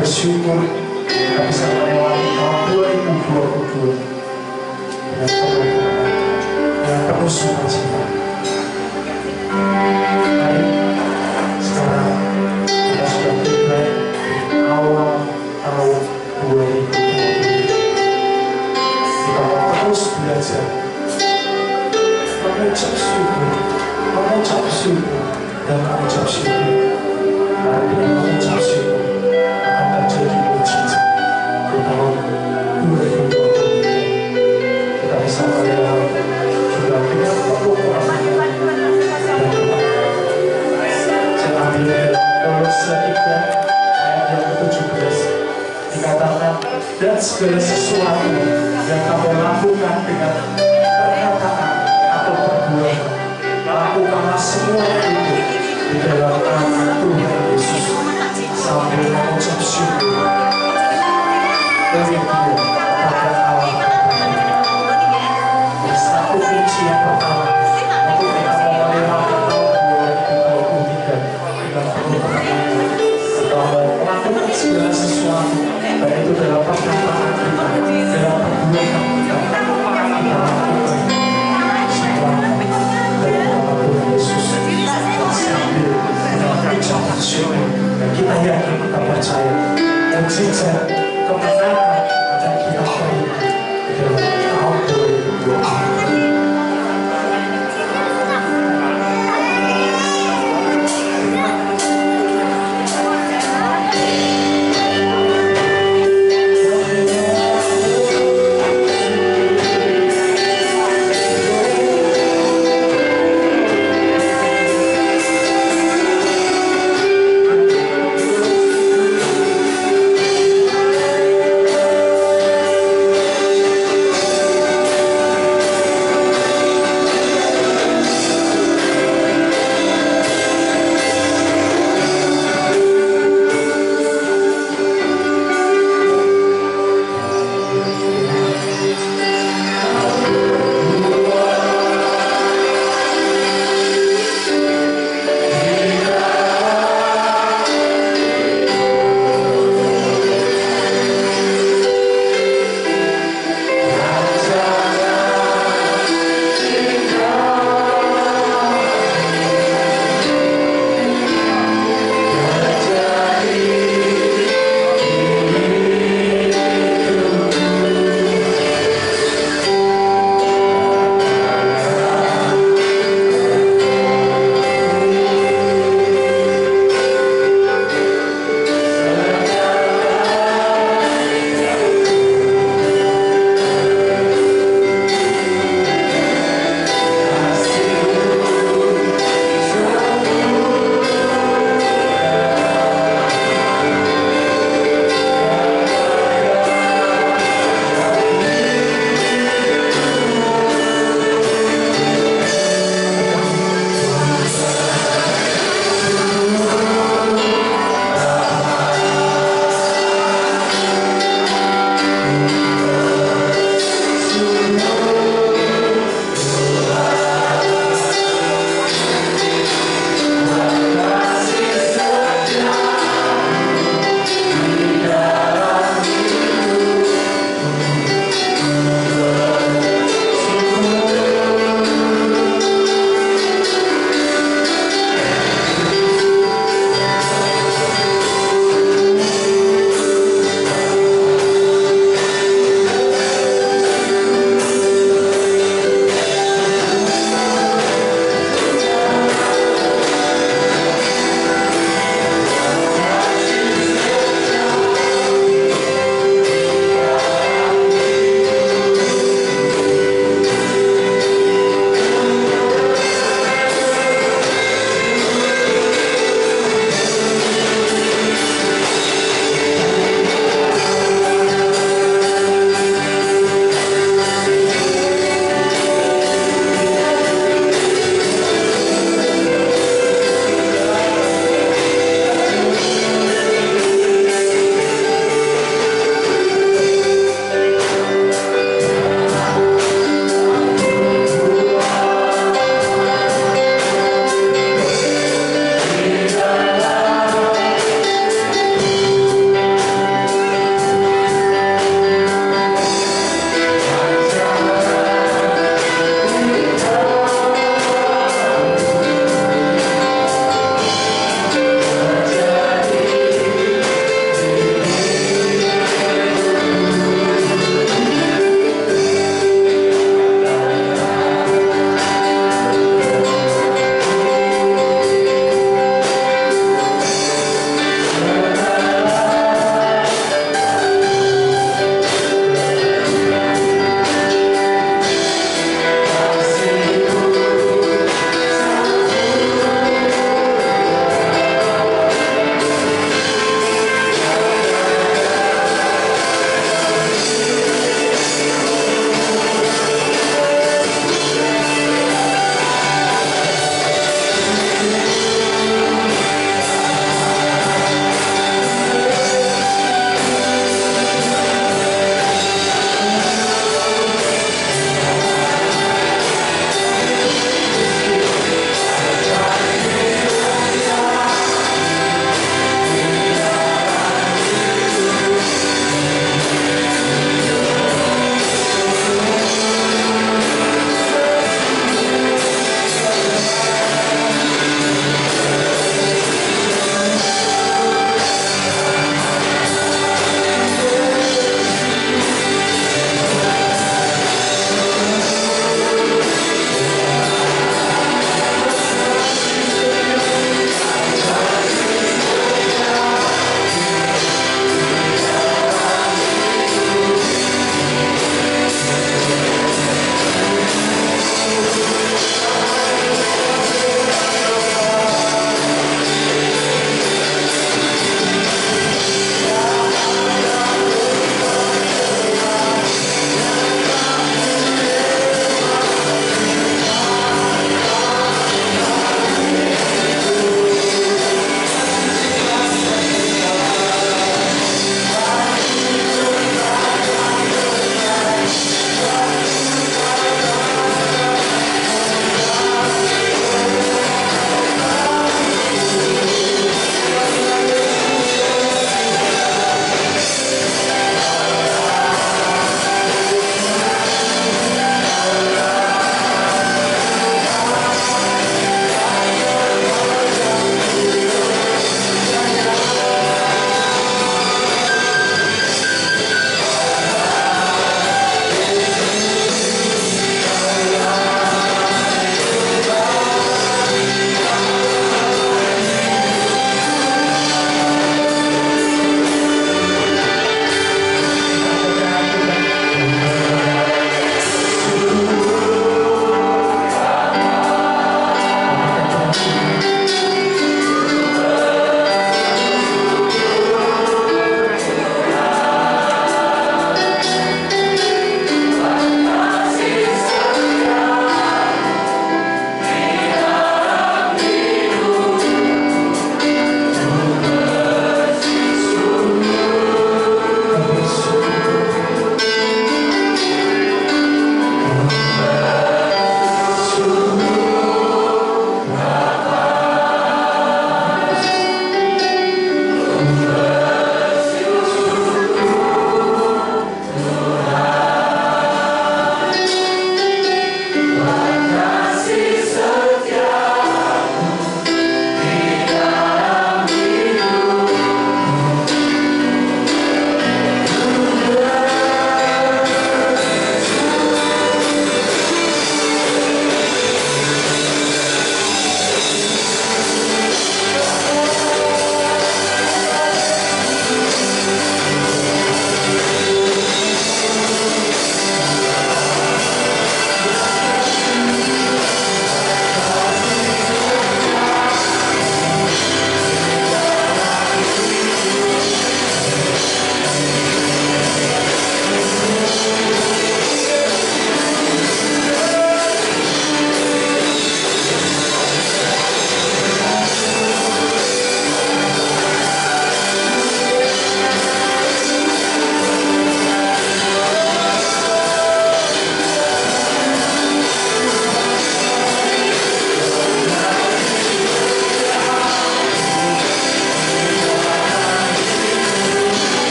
bersyukur kita bisa melewati tahun 2022 dengan penuh sukacita. Mari sekarang kita sudah tiba awal tahun 2022. Kita mau terus belajar mengucap syukur dan mengucap syukur. Karena dengan mengucap syukur akan terjadi mujizat di tahun 2023. Kita bisa melewati juga dengan penuh kehormatan dan kebanggaan. Saya ambil dalam Kolose 3 ayat yang ke-17 dikatakan, dan segala sesuatu yang kamu lakukan dengan perkataan atau perbuatan, lakukanlah semua itu di dalam nama Tuhan Yesus sambil mengucap syukur dan kedua kepada Allah. Satu kunci yang pertama untuk kita mau melewati tahun 2023 dengan penuh kehormatan, kita mau melakukan segala sesuatu, baik itu dalam perkataan kita, dalam perbuatan kita lakukan semuanya dari nama Tuhan Yesus dan sambil mengucap syukur. Dan kita yakin, kita percaya mujizat kemenangan akan kita peroleh di dalam tahun 2023.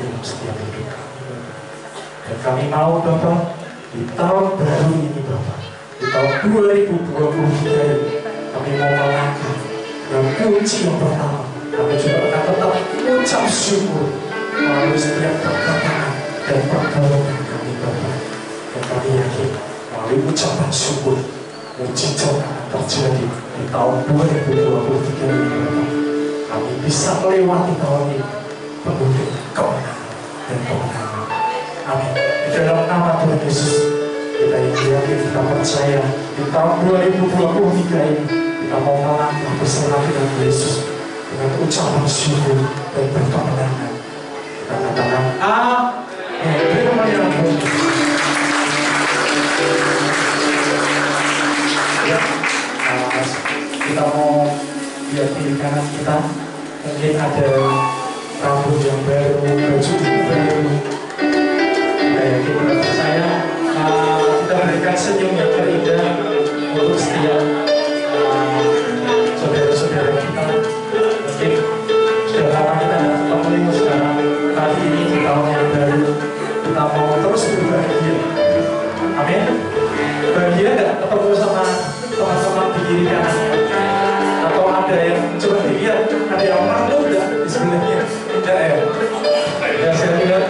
dalam setiap hidup kami. Dan kami mau Bapak, di tahun baru ini Bapak, di tahun 2023 ini, kami mau melangkah yang kunci yang pertama. Kami juga akan tetap ucap syukur melalui setiap perkataan dan pertolongan kami Bapak. Dan kami yakin melalui ucapan syukur, mujizat akan terjadi di tahun 2023 ini Bapak. Kami bisa melewati tahun ini penuh dengan kemenangan dan kemenangan. Amin. Di dalam nama Tuhan Yesus, kita yakin, kita percaya di tahun 2023 ini kita mau melangkah bersama dengan Yesus dengan ucapan syukur dan berkemenangan. Kita katakan amin. Terima kasih. Ya, kita mau lihat di kanan kita, mungkin ada rambut yang baru, baju baru. Kita percaya kita berikan senyum yang terindah untuk setiap saudara-saudara kita. Mungkin sudah lama kita tidak ketemu, sekarang kali ini di tahun yang baru kita mau terus berbahagia. Amin. Bahagia nggak ketemu sama teman-teman di kiri kanannya? Atau ada yang coba dilihat, ada yang malu nggak di sebelahnya? Tidak ya? Ya saya lihat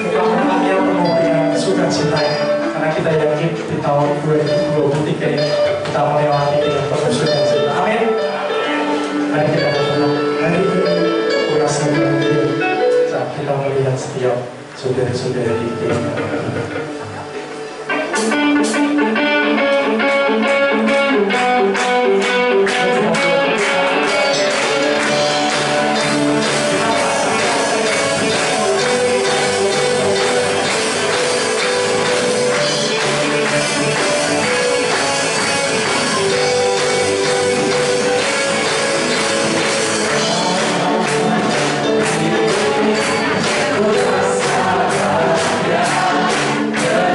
muka-mukanya penuh dengan sukacita, karena kita yakin di tahun 2023 ini kita melewati dengan penuh sukacita. Amin. Mari kita berdoa. Hari ini kurasa bahagia saat kita melihat setiap saudara-saudara di kiri kanan. Yeah.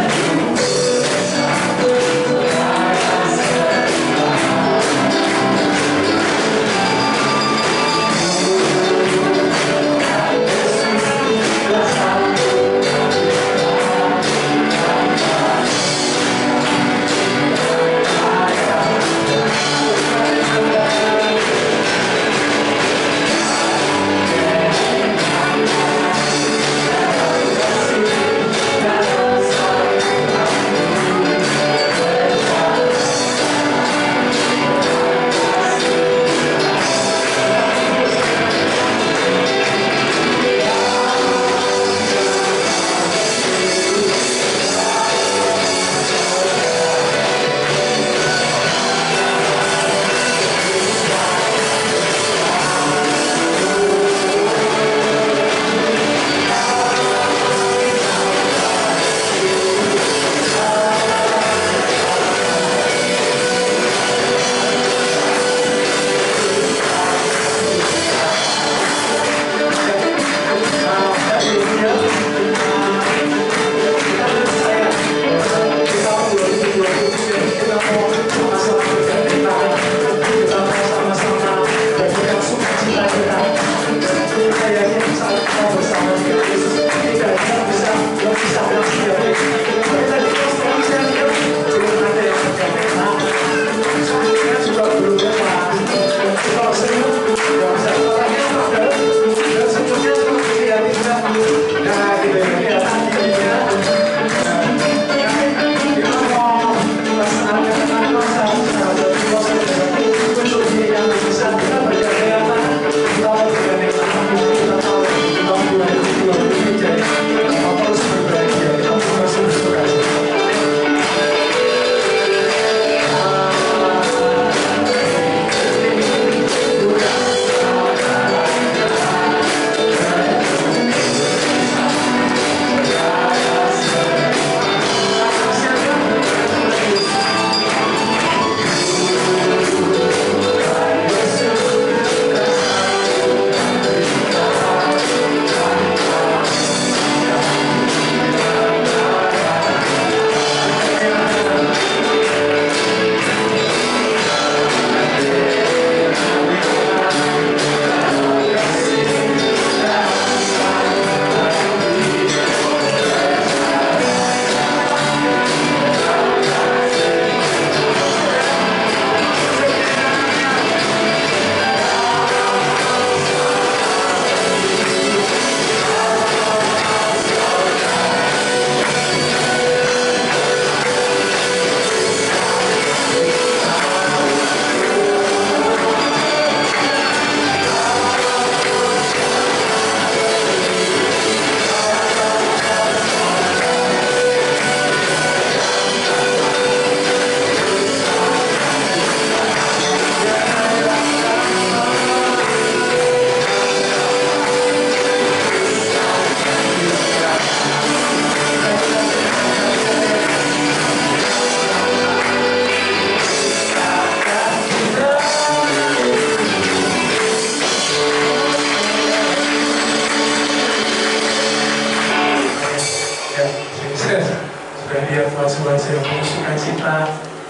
melihat wajah-wajah yang penuh sukacita,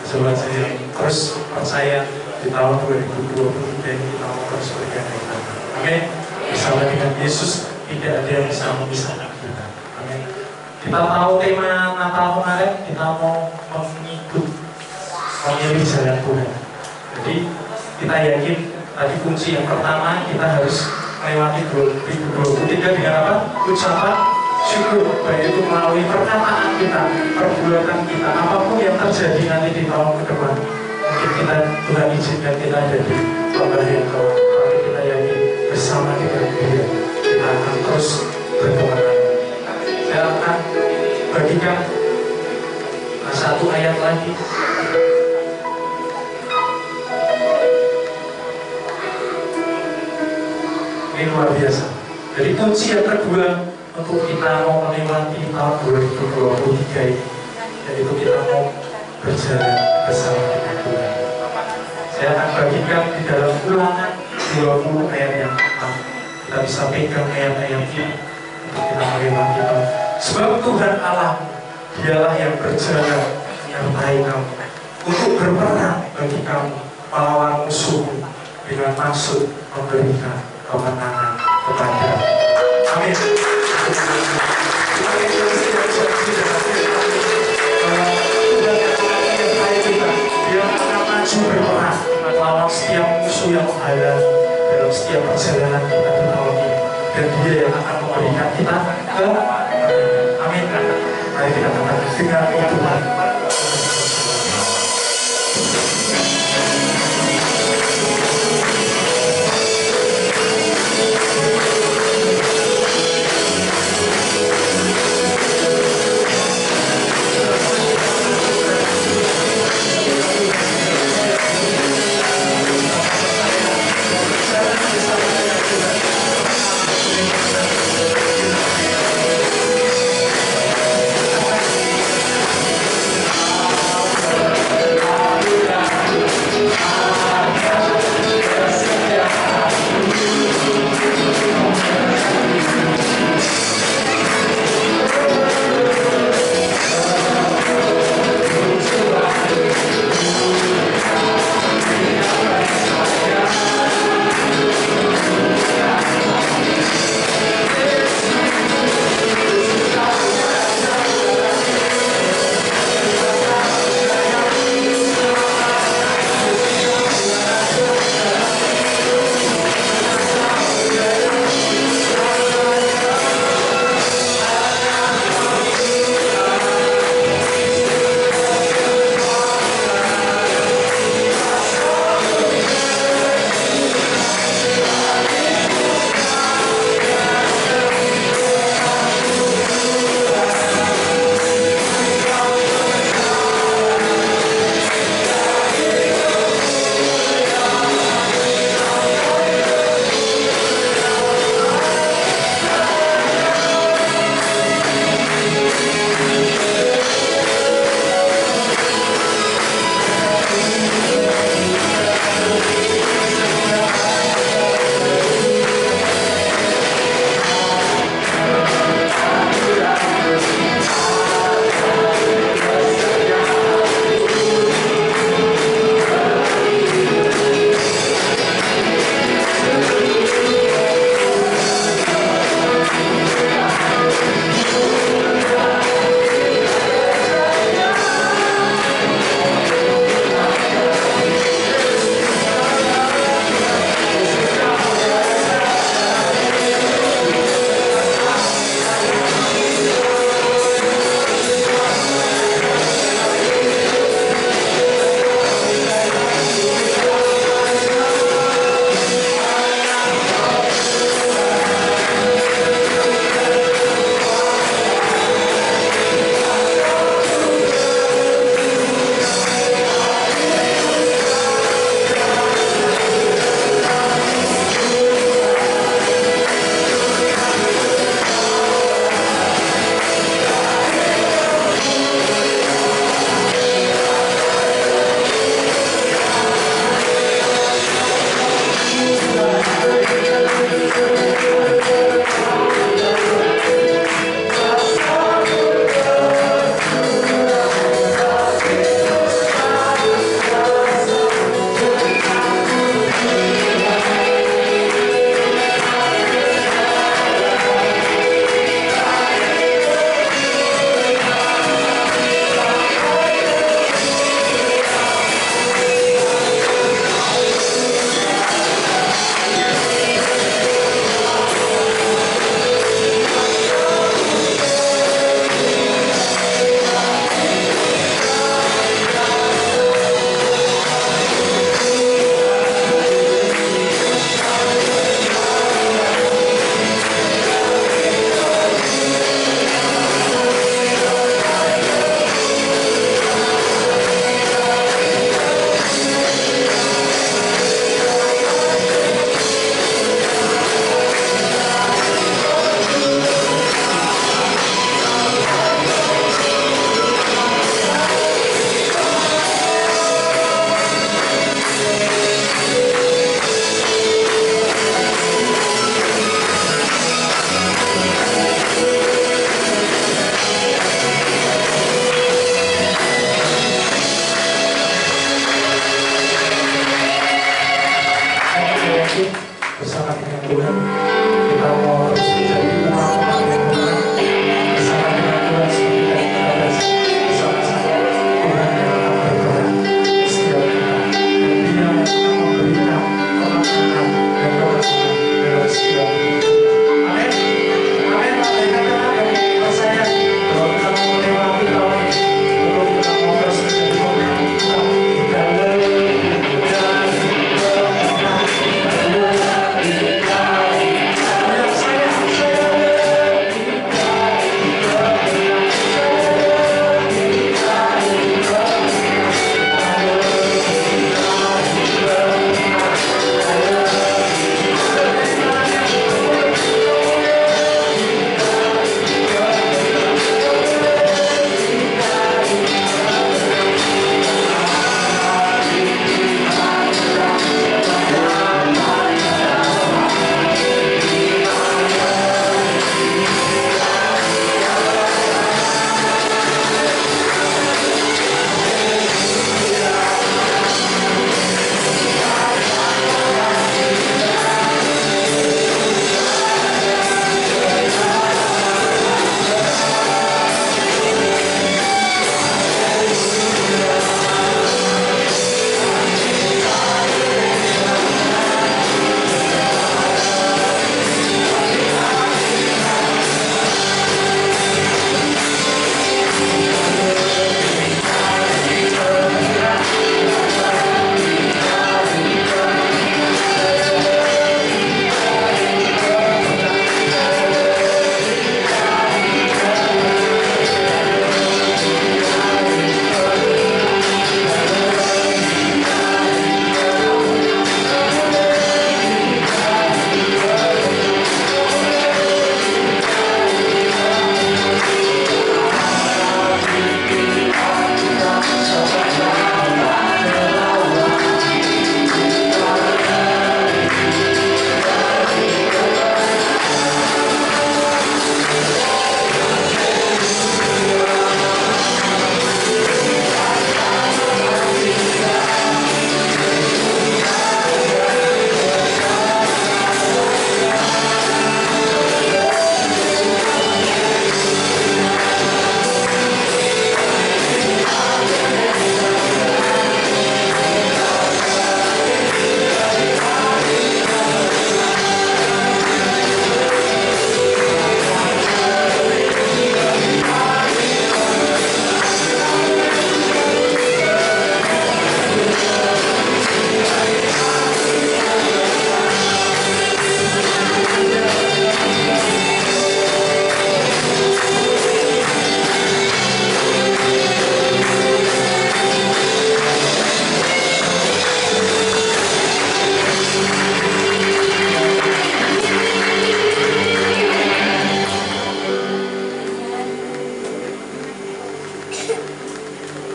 wajah-wajah yang terus percaya di tahun 2023 ini kita mau terus bergandengan tangan. Amin. Bersama dengan Yesus tidak ada yang bisa memisahkan kita. Amin. Kita tahu tema Natal kemarin, kita mau memilih jalan Tuhan. Jadi kita yakin tadi kunci yang pertama kita harus melewati 2023 dengan apa? Ucapan syukur, baik itu melalui perkataan kita, perbuatan kita, apapun yang terjadi nanti di tahun ke depan. Mungkin kita Tuhan izinkan kita ada di pemberian Tuhan, tapi kita yakin bersama dengan Dia kita akan terus berkemenangan. Saya akan bagikan satu ayat lagi. Ini luar biasa. Jadi kunci yang kedua untuk kita mau melewati tahun 2023 ini, yaitu kita mau berjalan bersama dengan Tuhan. Saya akan bagikan di dalam Ulangan 20 ayat yang pertama. Kita bisa pegang ayat-ayat ini untuk kita melewati tahun. Sebab Tuhan Allah, Dialah yang berjalan menyertai kamu untuk berperang bagi kamu melawan musuhmu dengan maksud memberikan kemenangan kepada. Amin. Dia akan maju berperang melawan setiap musuh yang menghadang dalam setiap perjalanan kita di tahun ini, dan Dia yang akan memberikan kita ke. Amin. Mari kita katakan dengan Tuhan.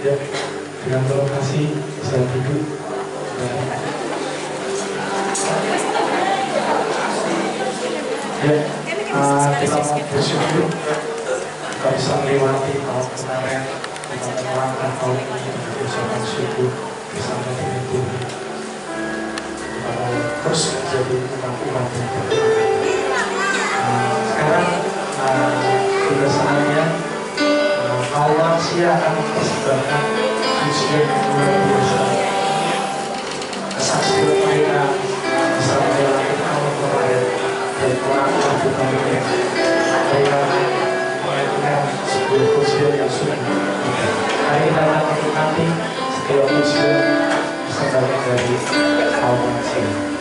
Ya, dengan penuh kasih bisa duduk. Ya, kita mau bersyukur kita bisa melewati tahun kemarin, kita melewati tahun ini dengan ucapan syukur bersama dengan Tuhan. Kita mau terus menjadi umat-umat yang berkenan. Sekarang sudah saatnya awal sia akan mempersembahkan pujian yang luar biasa. Kesaksian mereka bisa melewati tahun kemarin dan orang-orang bukan mereka. Mereka menyanyikan sebuah pujian yang sudah. Hari kita akan menikmati setiap pujian bersambungkan dari awal sia.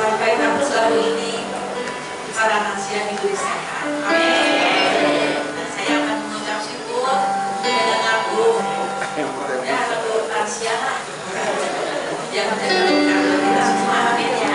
Sampai tahun baru ini para lansia diberi sehat. Amin. Dan saya akan mengucap syukur dengan lagu lansia yang menjadi kita semua. Amin ya.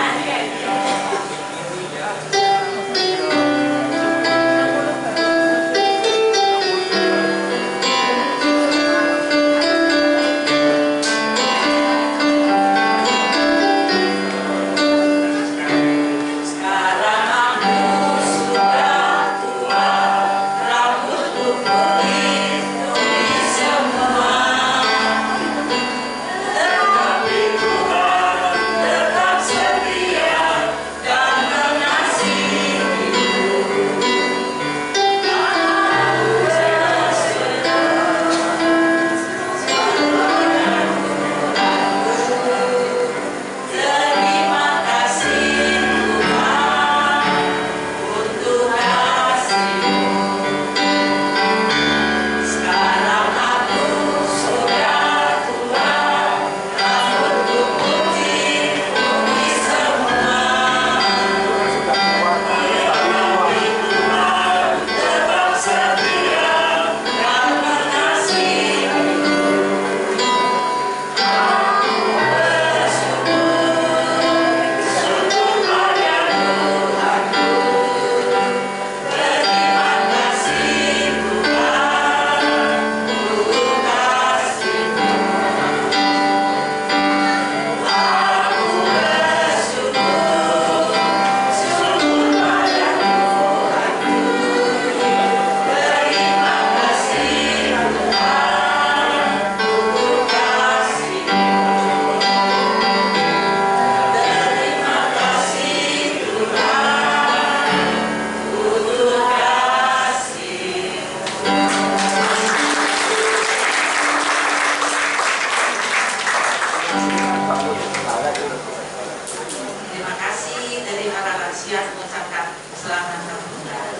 Terima kasih dari para lansia mengucapkan selamat tahun baru.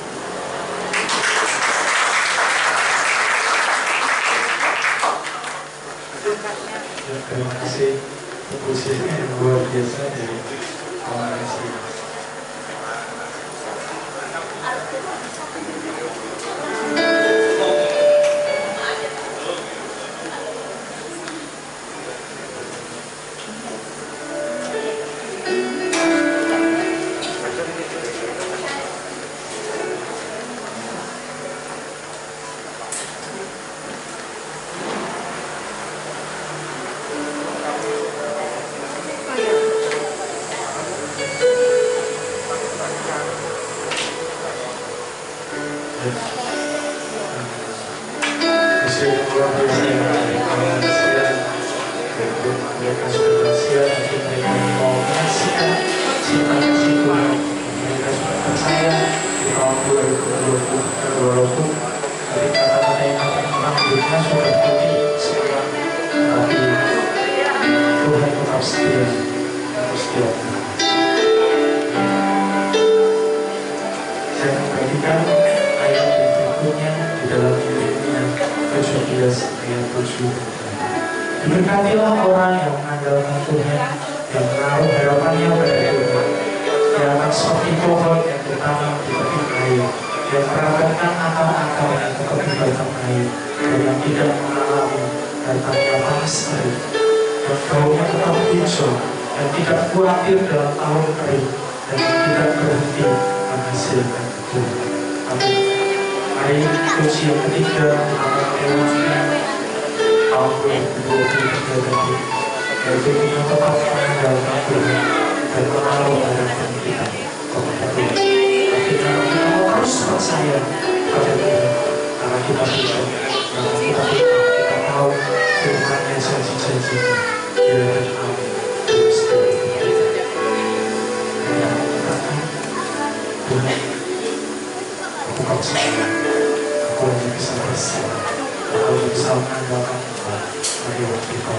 Terima kasih pujian yang luar biasa dari para lansia. luar biasa yang berhasil mereka sudah berhasil untuk mereka mau menyaksikan cinta kasih Tuhan. Mereka sudah percaya di tahun 2020 walaupun dari kata-kata yang memang hidupnya sudah putih sekarang, tapi Tuhan tetap setia, terus setia. Saya memperhatikan ayat yang berikutnya di dalam Yeremia 17 ayat 7. Diberkatilah orang yang mengandalkan Tuhan, yang menaruh harapannya pada Tuhan. Dia akan seperti pohon yang ditanam di tepi air, yang merapatkan akar-akarnya ke tepi batang air, dan yang tidak mengalami datangnya panas terik, yang baunya tetap hijau, yang tidak khawatir dalam tahun kering, dan yang tidak berhenti menghasilkan buah. Amin. Hari kunci yang ketiga akan lewatnya tahun 2023 tadi, yaitu kita tetap mengandalkan Tuhan dan menaruh harapan kita kepada Tuhan. Tapi kalau kita mau terus percaya pada Tuhan, karena kita bisa, karena kita tahu Tuhan yang janji-janji, ya dan amin. Terus kita katakan, Tuhan, aku percaya, aku hanya bisa berserah, aku hanya bisa mengandalkan Tuhan. Mari kita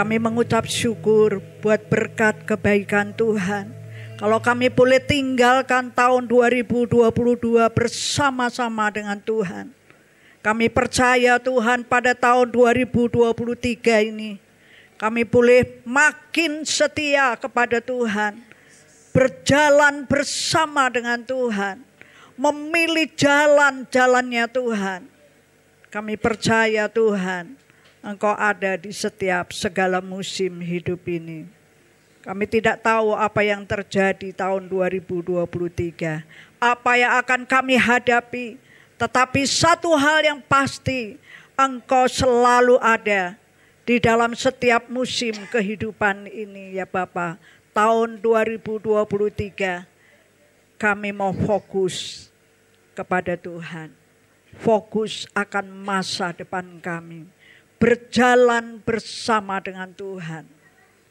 Kami mengucap syukur buat berkat kebaikan Tuhan. Kalau kami boleh tinggalkan tahun 2022 bersama-sama dengan Tuhan. Kami percaya Tuhan pada tahun 2023 ini kami boleh makin setia kepada Tuhan. Berjalan bersama dengan Tuhan. Memilih jalan-jalannya Tuhan. Kami percaya Tuhan, Engkau ada di setiap segala musim hidup ini. Kami tidak tahu apa yang terjadi tahun 2023. Apa yang akan kami hadapi. Tetapi satu hal yang pasti, Engkau selalu ada di dalam setiap musim kehidupan ini ya Bapa. Tahun 2023 kami mau fokus kepada Tuhan. Fokus akan masa depan kami. Berjalan bersama dengan Tuhan.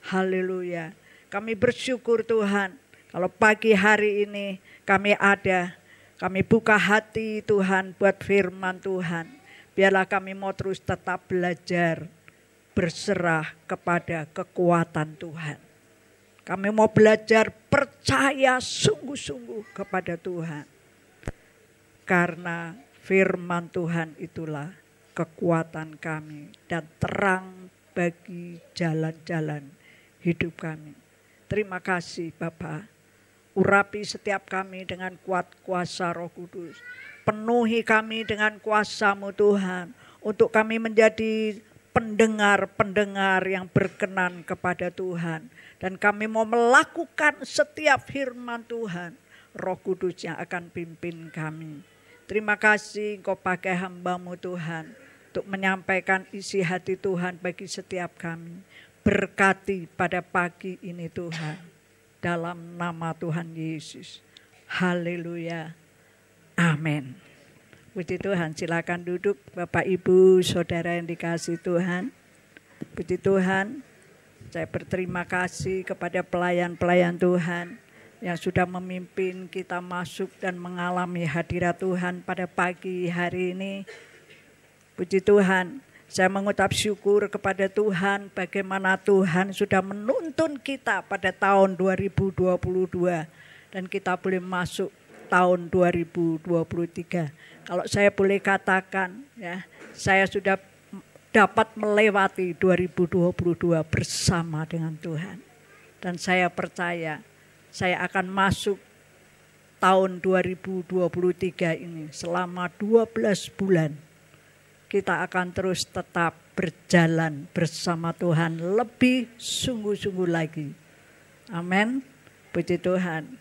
Haleluya. Kami bersyukur Tuhan. Kalau pagi hari ini kami ada. Kami buka hati Tuhan buat firman Tuhan. Biarlah kami mau terus tetap belajar. Berserah kepada kekuatan Tuhan. Kami mau belajar percaya sungguh-sungguh kepada Tuhan. Karena firman Tuhan itulah kekuatan kami dan terang bagi jalan-jalan hidup kami. Terima kasih Bapa. Urapi setiap kami dengan kuat kuasa Roh Kudus. Penuhi kami dengan kuasa-Mu Tuhan. Untuk kami menjadi pendengar-pendengar yang berkenan kepada Tuhan. Dan kami mau melakukan setiap firman Tuhan. Roh Kudus yang akan pimpin kami. Terima kasih Engkau pakai hamba-Mu Tuhan. Untuk menyampaikan isi hati Tuhan bagi setiap kami. Berkati pada pagi ini Tuhan. Dalam nama Tuhan Yesus. Haleluya. Amin. Puji Tuhan, silakan duduk Bapak Ibu Saudara yang dikasihi Tuhan. Puji Tuhan, saya berterima kasih kepada pelayan-pelayan Tuhan yang sudah memimpin kita masuk dan mengalami hadirat Tuhan pada pagi hari ini. Puji Tuhan, saya mengucap syukur kepada Tuhan bagaimana Tuhan sudah menuntun kita pada tahun 2022 dan kita boleh masuk tahun 2023. Kalau saya boleh katakan ya, saya sudah dapat melewati 2022 bersama dengan Tuhan. Dan saya percaya saya akan masuk tahun 2023 ini selama 12 bulan. Kita akan terus tetap berjalan bersama Tuhan lebih sungguh-sungguh lagi. Amin. Puji Tuhan.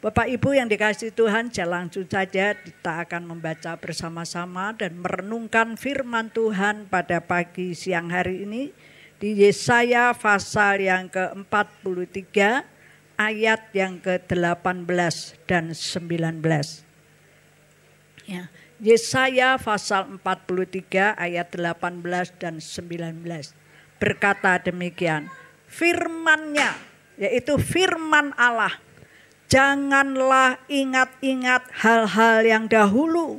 Bapak Ibu yang dikasihi Tuhan, langsung saja kita akan membaca bersama-sama dan merenungkan firman Tuhan pada pagi siang hari ini. Di Yesaya pasal yang ke-43 ayat yang ke-18 dan 19. Ya. Yesaya pasal 43 ayat 18 dan 19 berkata demikian, firman-Nya yaitu firman Allah, janganlah ingat-ingat hal-hal yang dahulu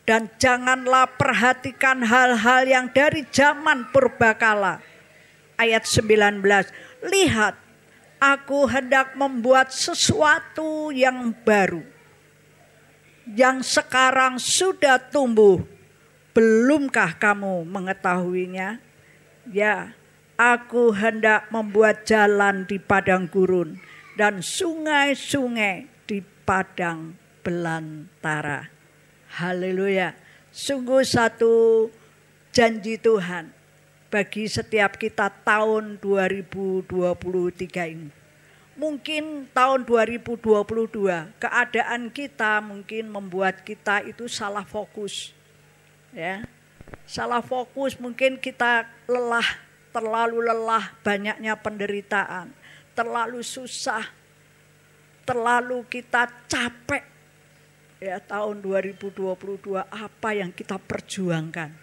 dan janganlah perhatikan hal-hal yang dari zaman purbakala. Ayat 19, lihat aku hendak membuat sesuatu yang baru. Yang sekarang sudah tumbuh, belumkah kamu mengetahuinya? Ya, aku hendak membuat jalan di padang gurun dan sungai-sungai di padang belantara. Haleluya. Sungguh satu janji Tuhan bagi setiap kita tahun 2023 ini. Mungkin tahun 2022 keadaan kita mungkin membuat kita itu salah fokus. Ya. Salah fokus, mungkin kita lelah, terlalu lelah, banyaknya penderitaan, terlalu susah, terlalu kita capek. Ya, tahun 2022 apa yang kita perjuangkan.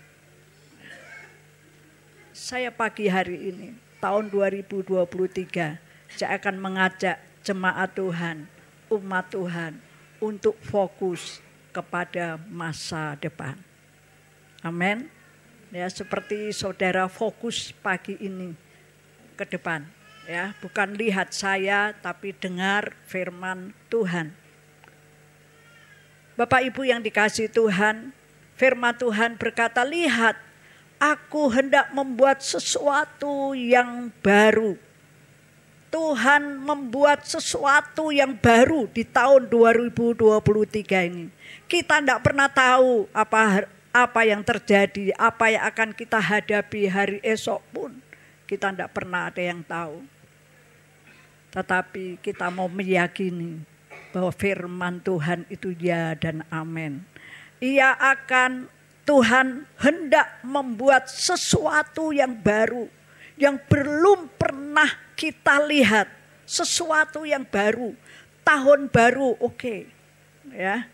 Saya pagi hari ini, tahun 2023, saya akan mengajak jemaat Tuhan, umat Tuhan untuk fokus kepada masa depan. Amin. Ya, seperti saudara fokus pagi ini ke depan. Ya, bukan lihat saya tapi dengar firman Tuhan. Bapak Ibu yang dikasihi Tuhan, firman Tuhan berkata, lihat, aku hendak membuat sesuatu yang baru. Tuhan membuat sesuatu yang baru di tahun 2023 ini. Kita tidak pernah tahu apa yang terjadi, apa yang akan kita hadapi hari esok pun. Kita tidak pernah ada yang tahu. Tetapi kita mau meyakini bahwa firman Tuhan itu ya dan amin. Tuhan hendak membuat sesuatu yang baru, yang belum pernah kita lihat, sesuatu yang baru, tahun baru, oke. Ya,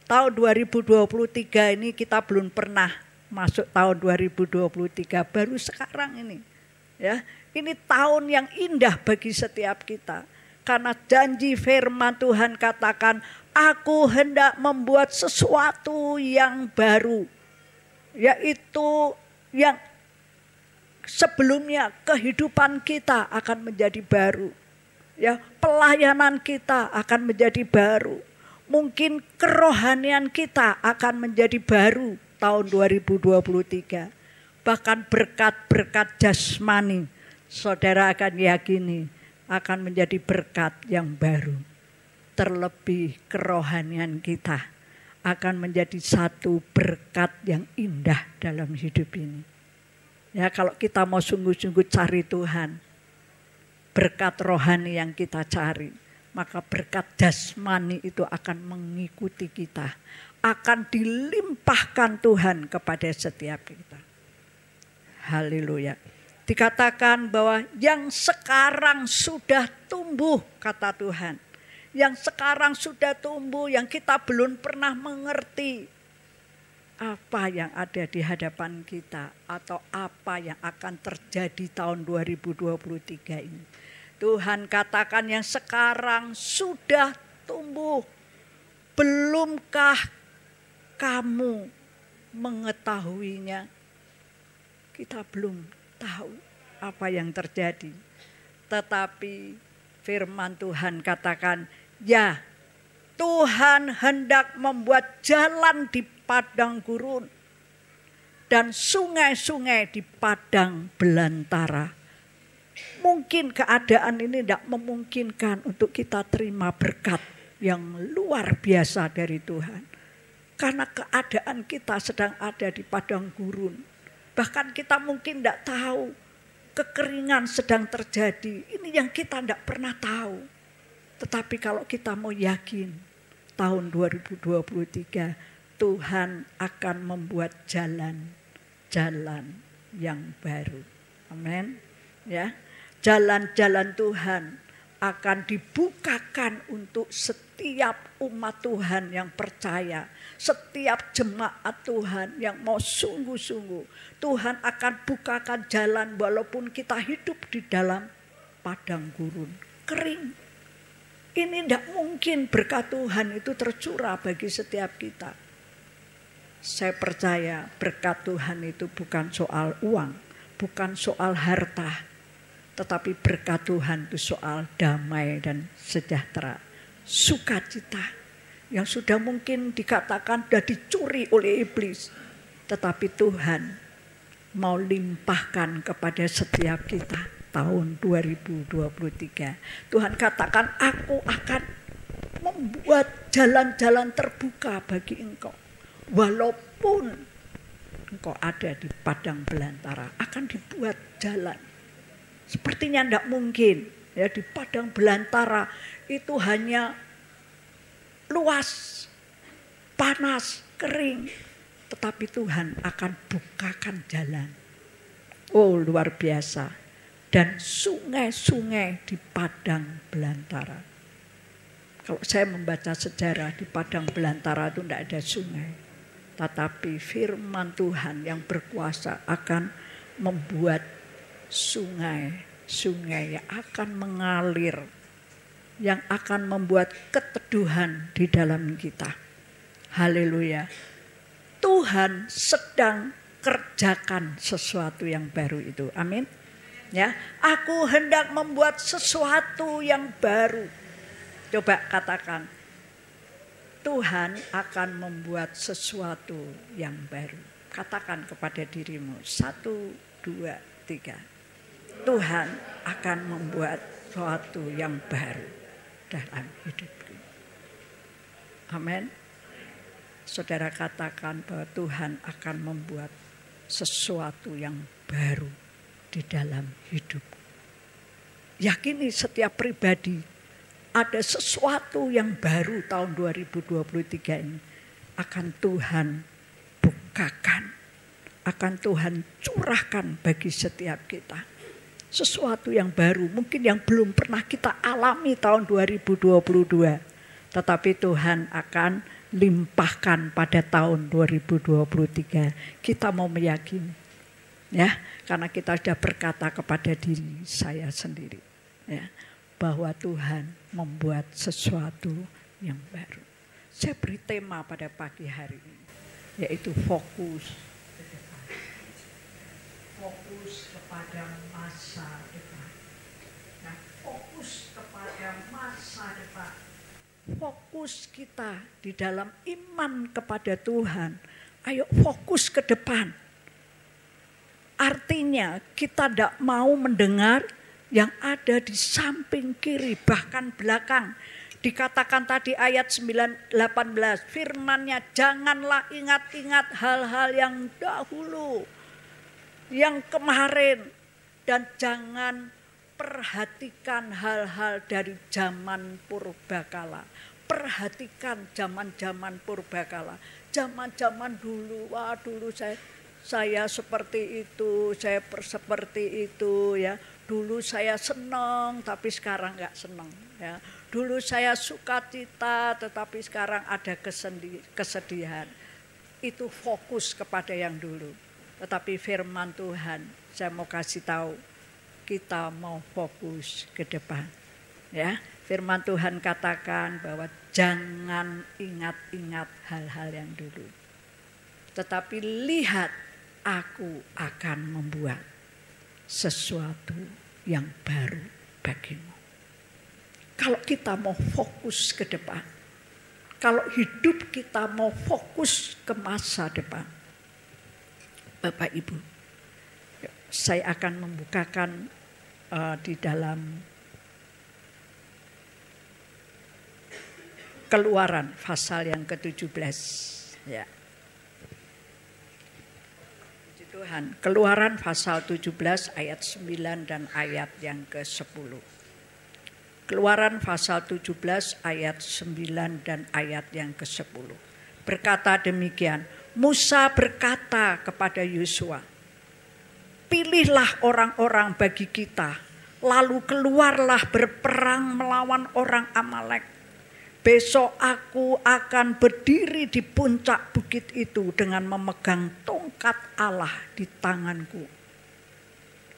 tahun 2023 ini kita belum pernah masuk tahun 2023, baru sekarang ini. Ya, ini tahun yang indah bagi setiap kita. Karena janji firman Tuhan katakan, aku hendak membuat sesuatu yang baru. Yaitu yang sebelumnya kehidupan kita akan menjadi baru. Ya, pelayanan kita akan menjadi baru. Mungkin kerohanian kita akan menjadi baru tahun 2023. Bahkan berkat-berkat jasmani, saudara akan yakini akan menjadi berkat yang baru. Terlebih kerohanian kita akan menjadi satu berkat yang indah dalam hidup ini. Ya, kalau kita mau sungguh-sungguh cari Tuhan, berkat rohani yang kita cari, maka berkat jasmani itu akan mengikuti kita, akan dilimpahkan Tuhan kepada setiap kita. Haleluya. Dikatakan bahwa yang sekarang sudah tumbuh, kata Tuhan. Yang sekarang sudah tumbuh, yang kita belum pernah mengerti apa yang ada di hadapan kita atau apa yang akan terjadi tahun 2023 ini. Tuhan katakan yang sekarang sudah tumbuh. Belumkah kamu mengetahuinya? Kita belum tahu apa yang terjadi. Tetapi firman Tuhan katakan, ya, Tuhan hendak membuat jalan di padang gurun dan sungai-sungai di padang belantara. Mungkin keadaan ini tidak memungkinkan untuk kita terima berkat yang luar biasa dari Tuhan. Karena keadaan kita sedang ada di padang gurun. Bahkan kita mungkin tidak tahu kekeringan sedang terjadi. Ini yang kita tidak pernah tahu. Tetapi kalau kita mau yakin, tahun 2023 Tuhan akan membuat jalan-jalan yang baru. Amin. Ya, jalan-jalan Tuhan akan dibukakan untuk setiap umat Tuhan yang percaya, setiap jemaat Tuhan yang mau sungguh-sungguh. Tuhan akan bukakan jalan walaupun kita hidup di dalam padang gurun kering. Ini tidak mungkin berkat Tuhan itu tercurah bagi setiap kita. Saya percaya berkat Tuhan itu bukan soal uang, bukan soal harta, tetapi berkat Tuhan itu soal damai dan sejahtera, sukacita yang sudah mungkin dikatakan sudah dicuri oleh iblis, tetapi Tuhan mau limpahkan kepada setiap kita tahun 2023. Tuhan katakan, aku akan membuat jalan-jalan terbuka bagi engkau. Walaupun engkau ada di padang belantara, akan dibuat jalan. Sepertinya tidak mungkin ya, di padang belantara itu hanya luas, panas, kering. Tetapi Tuhan akan bukakan jalan. Oh, luar biasa. Dan sungai-sungai di padang belantara. Kalau saya membaca sejarah, di padang belantara itu tidak ada sungai. Tetapi firman Tuhan yang berkuasa akan membuat sungai-sungai yang akan mengalir, yang akan membuat keteduhan di dalam kita. Haleluya. Tuhan sedang kerjakan sesuatu yang baru itu. Amin. Ya, aku hendak membuat sesuatu yang baru. Coba katakan, Tuhan akan membuat sesuatu yang baru. Katakan kepada dirimu, 1, 2, 3. Tuhan akan membuat sesuatu yang baru dalam hidupku. Amin. Saudara katakan bahwa Tuhan akan membuat sesuatu yang baru di dalam hidup. Yakini setiap pribadi ada sesuatu yang baru tahun 2023 ini akan Tuhan bukakan, akan Tuhan curahkan bagi setiap kita. Sesuatu yang baru, mungkin yang belum pernah kita alami tahun 2022, tetapi Tuhan akan limpahkan pada tahun 2023. Kita mau meyakini, ya, karena kita sudah berkata kepada diri saya sendiri, ya, bahwa Tuhan membuat sesuatu yang baru. Saya beri tema pada pagi hari ini, yaitu fokus ke depan. Fokus kepada masa depan. Nah, fokus kepada masa depan. Fokus kita di dalam iman kepada Tuhan. Ayo fokus ke depan. Artinya kita tidak mau mendengar yang ada di samping kiri, bahkan belakang. Dikatakan tadi ayat 18, firman-Nya, janganlah ingat-ingat hal-hal yang dahulu, yang kemarin, dan jangan perhatikan hal-hal dari zaman purbakala. Perhatikan zaman-zaman purbakala. Zaman-zaman dulu, wah dulu saya seperti itu, saya seperti itu, ya. Dulu saya senang, tapi sekarang enggak senang, ya. Dulu saya sukacita, tetapi sekarang ada kesedihan. Itu fokus kepada yang dulu. Tetapi firman Tuhan, saya mau kasih tahu, kita mau fokus ke depan, ya. Firman Tuhan katakan bahwa jangan ingat-ingat hal-hal yang dulu, tetapi lihat, aku akan membuat sesuatu yang baru bagimu. Kalau kita mau fokus ke depan, kalau hidup kita mau fokus ke masa depan, Bapak Ibu, saya akan membukakan di dalam Keluaran pasal yang ke-17, ya. Tuhan, Keluaran pasal 17 ayat 9 dan ayat yang ke-10. Keluaran pasal 17 ayat 9 dan ayat yang ke-10. Berkata demikian, Musa berkata kepada Yosua, pilihlah orang-orang bagi kita, lalu keluarlah berperang melawan orang Amalek. Besok aku akan berdiri di puncak bukit itu dengan memegang tongkat Allah di tanganku.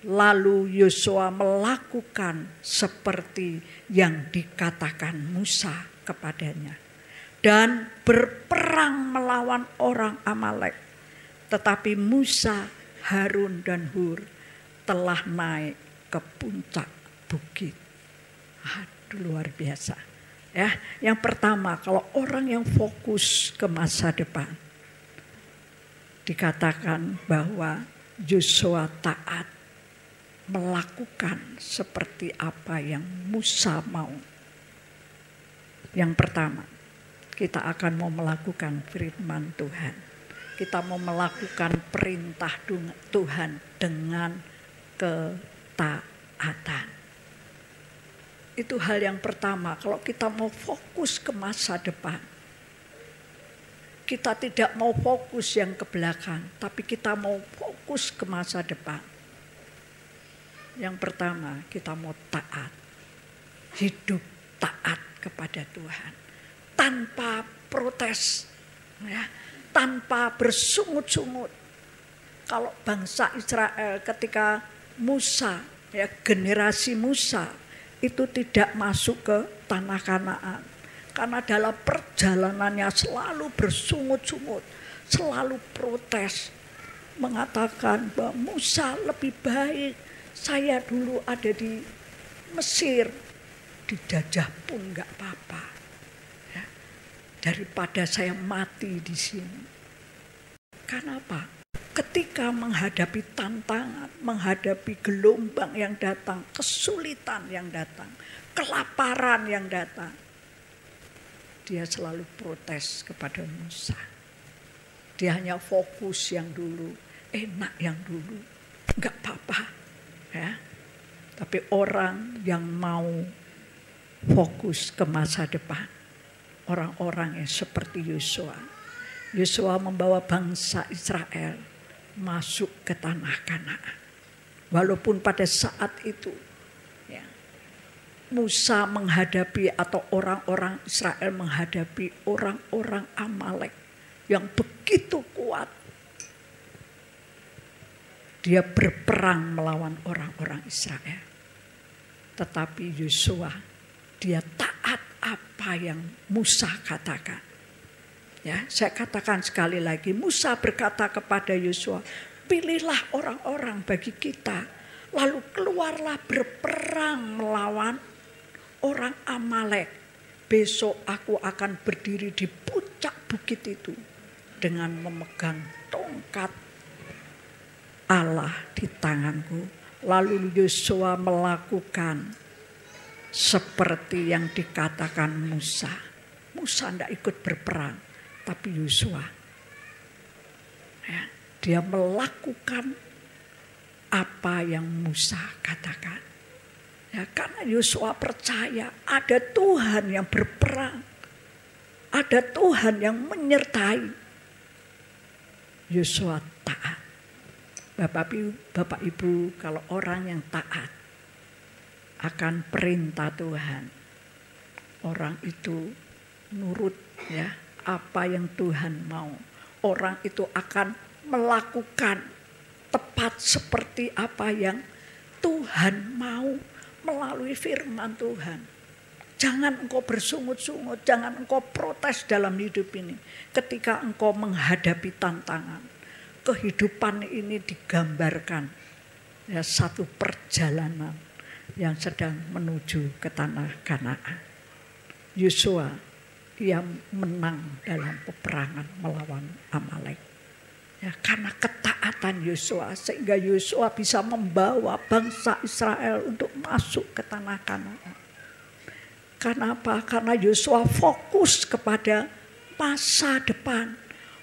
Lalu Yosua melakukan seperti yang dikatakan Musa kepadanya. Dan berperang melawan orang Amalek. Tetapi Musa, Harun dan Hur telah naik ke puncak bukit. Aduh, luar biasa. Ya, yang pertama, kalau orang yang fokus ke masa depan, dikatakan bahwa Yosua taat melakukan seperti apa yang Musa mau. Yang pertama, kita akan mau melakukan firman Tuhan. Kita mau melakukan perintah Tuhan dengan ketaatan. Itu hal yang pertama, kalau kita mau fokus ke masa depan. Kita tidak mau fokus yang ke belakang, tapi kita mau fokus ke masa depan. Yang pertama, kita mau taat. Hidup taat kepada Tuhan. Tanpa protes, ya, tanpa bersungut-sungut. Kalau bangsa Israel ketika Musa, ya, generasi Musa, itu tidak masuk ke tanah Kanaan. Karena dalam perjalanannya selalu bersungut-sungut, selalu protes. mengatakan bahwa Musa lebih baik saya dulu ada di Mesir, dijajah pun enggak apa-apa ya, daripada saya mati di sini. Kenapa? Ketika menghadapi tantangan, menghadapi gelombang yang datang, kesulitan yang datang, kelaparan yang datang, dia selalu protes kepada Musa. Dia hanya fokus yang dulu, enak yang dulu, enggak apa-apa ya. Tapi orang yang mau fokus ke masa depan, orang-orang yang seperti Yosua. Yosua membawa bangsa Israel masuk ke tanah Kanaan. Walaupun pada saat itu ya, Musa menghadapi atau orang-orang Israel menghadapi orang-orang Amalek yang begitu kuat. Dia berperang melawan orang-orang Israel. Tetapi Yosua, dia taat apa yang Musa katakan. Ya, saya katakan sekali lagi, Musa berkata kepada Yosua, pilihlah orang-orang bagi kita, lalu keluarlah berperang melawan orang Amalek. Besok aku akan berdiri di puncak bukit itu dengan memegang tongkat Allah di tanganku. Lalu Yosua melakukan seperti yang dikatakan Musa. Musa tidak ikut berperang, tapi Yosua ya, dia melakukan apa yang Musa katakan. Ya, karena Yosua percaya ada Tuhan yang berperang, ada Tuhan yang menyertai. Yosua taat. Bapak Ibu, kalau orang yang taat akan perintah Tuhan, orang itu nurut ya apa yang Tuhan mau. Orang itu akan melakukan tepat seperti apa yang Tuhan mau melalui firman Tuhan. Jangan engkau bersungut-sungut, jangan engkau protes dalam hidup ini. Ketika engkau menghadapi tantangan, kehidupan ini digambarkan ya, satu perjalanan yang sedang menuju ke tanah Kanaan. Yosua dia menang dalam peperangan melawan Amalek. Ya, karena ketaatan Yosua sehingga Yosua bisa membawa bangsa Israel untuk masuk ke tanah Kanaan. Kenapa? Karena Yosua fokus kepada masa depan,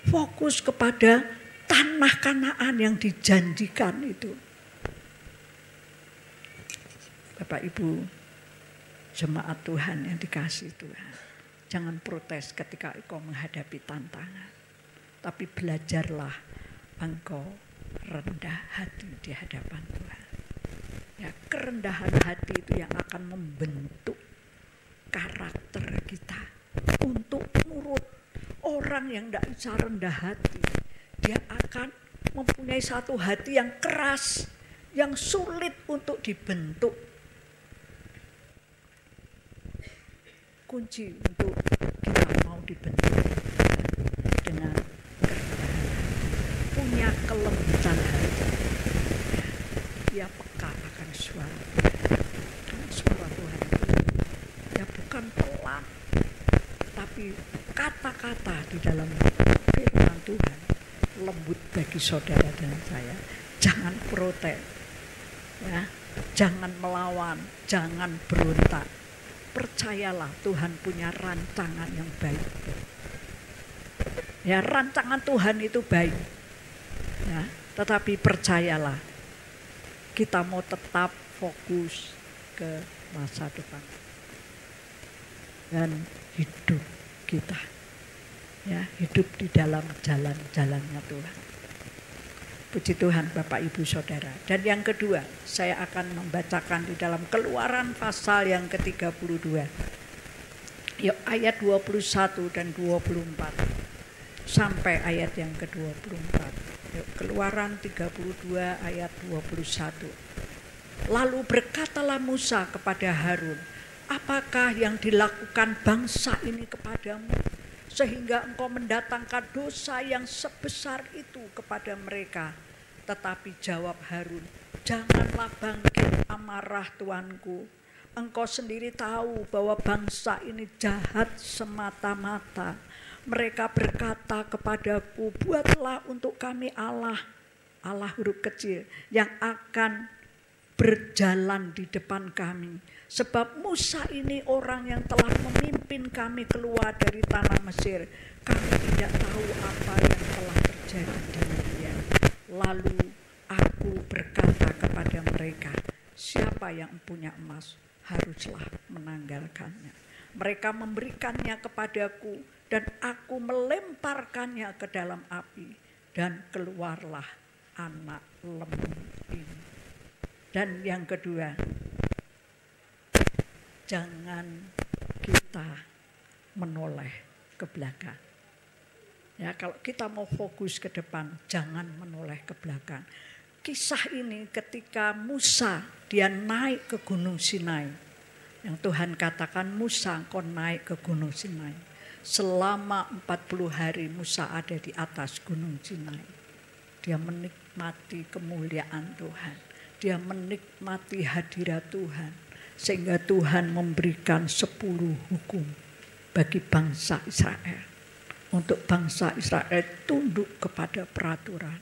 fokus kepada tanah Kanaan yang dijanjikan itu. Bapak Ibu, jemaat Tuhan yang dikasihi Tuhan, jangan protes ketika engkau menghadapi tantangan. Tapi belajarlah engkau rendah hati di hadapan Tuhan. Ya, kerendahan hati itu yang akan membentuk karakter kita untuk nurut. Orang yang tidak bisa rendah hati, dia akan mempunyai satu hati yang keras, yang sulit untuk dibentuk. Kunci untuk kita mau dibentuk dengan kerendahan, punya kelembutan hati. Dia peka akan suara Tuhan itu. Ya bukan pelan, tapi kata-kata di dalam firman Tuhan lembut bagi saudara dan saya. Jangan protes, ya, jangan melawan, jangan berontak. Percayalah Tuhan punya rancangan yang baik. Ya, rancangan Tuhan itu baik. Ya, tetapi percayalah kita mau tetap fokus ke masa depan dan hidup kita. Ya, hidup di dalam jalan-jalannya Tuhan. Puji Tuhan Bapak Ibu Saudara. Dan yang kedua, saya akan membacakan di dalam Keluaran pasal yang ke-32. Yuk, ayat 21 dan 24 sampai ayat yang ke-24. Yuk, Keluaran 32 ayat 21. Lalu berkatalah Musa kepada Harun, apakah yang dilakukan bangsa ini kepadamu, sehingga engkau mendatangkan dosa yang sebesar itu kepada mereka? Tetapi jawab Harun, janganlah bangkit amarah tuanku. Engkau sendiri tahu bahwa bangsa ini jahat semata-mata. Mereka berkata kepadaku, buatlah untuk kami Allah huruf kecil, yang akan berjalan di depan kami. Sebab Musa ini orang yang telah memimpin kami keluar dari tanah Mesir. Kami tidak tahu apa yang telah terjadi dengan dia. Lalu aku berkata kepada mereka, siapa yang punya emas haruslah menanggalkannya. Mereka memberikannya kepadaku dan aku melemparkannya ke dalam api. Dan keluarlah anak lembu ini. Dan yang kedua, jangan kita menoleh ke belakang. Ya, kalau kita mau fokus ke depan, jangan menoleh ke belakang. Kisah ini ketika Musa dia naik ke Gunung Sinai. Yang Tuhan katakan, Musa engkau naik ke Gunung Sinai. Selama 40 hari Musa ada di atas Gunung Sinai. Dia menikmati kemuliaan Tuhan. Dia menikmati hadirat Tuhan. Sehingga Tuhan memberikan 10 hukum bagi bangsa Israel. Untuk bangsa Israel tunduk kepada peraturan.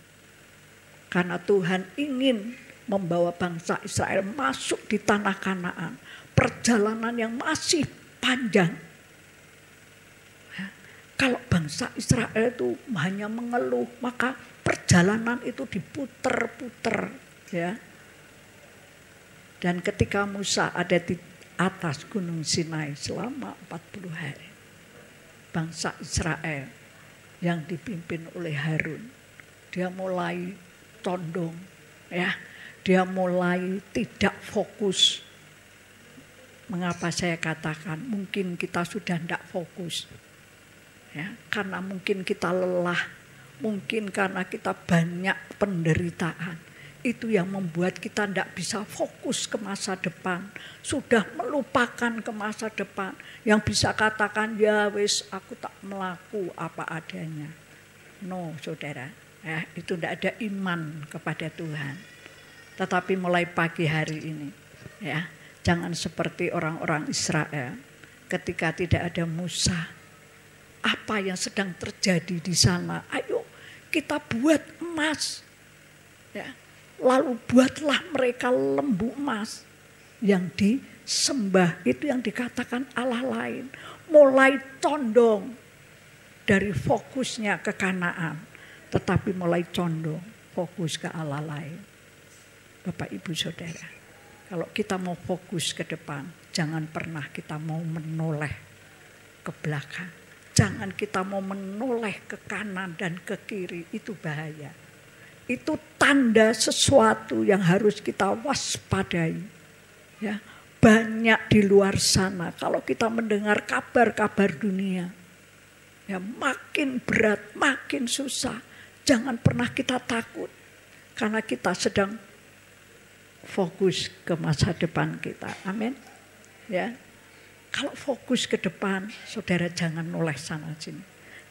Karena Tuhan ingin membawa bangsa Israel masuk di tanah Kanaan. Perjalanan yang masih panjang. Kalau bangsa Israel itu hanya mengeluh, maka perjalanan itu diputer-puter. Ya. Dan ketika Musa ada di atas Gunung Sinai selama 40 hari. Bangsa Israel yang dipimpin oleh Harun. Dia mulai condong. Ya, dia mulai tidak fokus. Mengapa saya katakan mungkin kita sudah tidak fokus. Ya, karena mungkin kita lelah. Mungkin karena kita banyak penderitaan. Itu yang membuat kita tidak bisa fokus ke masa depan. Sudah melupakan ke masa depan. Yang bisa katakan, ya wis aku tak melaku apa adanya. No saudara, ya, itu tidak ada iman kepada Tuhan. Tetapi mulai pagi hari ini, ya, jangan seperti orang-orang Israel. Ketika tidak ada Musa, apa yang sedang terjadi di sana? Ayo kita buat emas. Ya. Lalu buatlah mereka lembu emas yang disembah. Itu yang dikatakan Allah lain. Mulai condong dari fokusnya ke Kanaan. Tetapi mulai condong fokus ke Allah lain. Bapak Ibu Saudara. Kalau kita mau fokus ke depan. Jangan pernah kita mau menoleh ke belakang. Jangan kita mau menoleh ke kanan dan ke kiri. Itu bahaya. Itu tanda sesuatu yang harus kita waspadai. Ya, banyak di luar sana kalau kita mendengar kabar-kabar dunia, ya makin berat, makin susah. Jangan pernah kita takut karena kita sedang fokus ke masa depan kita. Amin. Ya. Kalau fokus ke depan, saudara jangan noleh sana sini.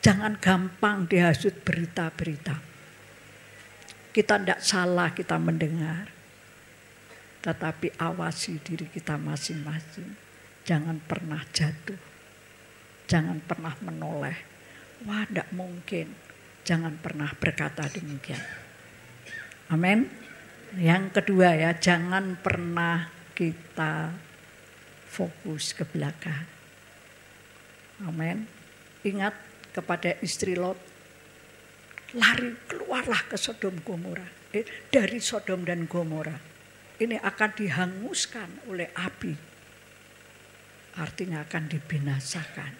Jangan gampang dihasut berita-berita. Kita tidak salah kita mendengar. Tetapi awasi diri kita masing-masing. Jangan pernah jatuh. Jangan pernah menoleh. Wah, tidak mungkin. Jangan pernah berkata demikian. Amin. Yang kedua ya, jangan pernah kita fokus ke belakang. Amin. Ingat kepada istri Lot. Lari keluarlah ke Sodom Gomora. Dari Sodom dan Gomora. Ini akan dihanguskan oleh api. Artinya akan dibinasakan.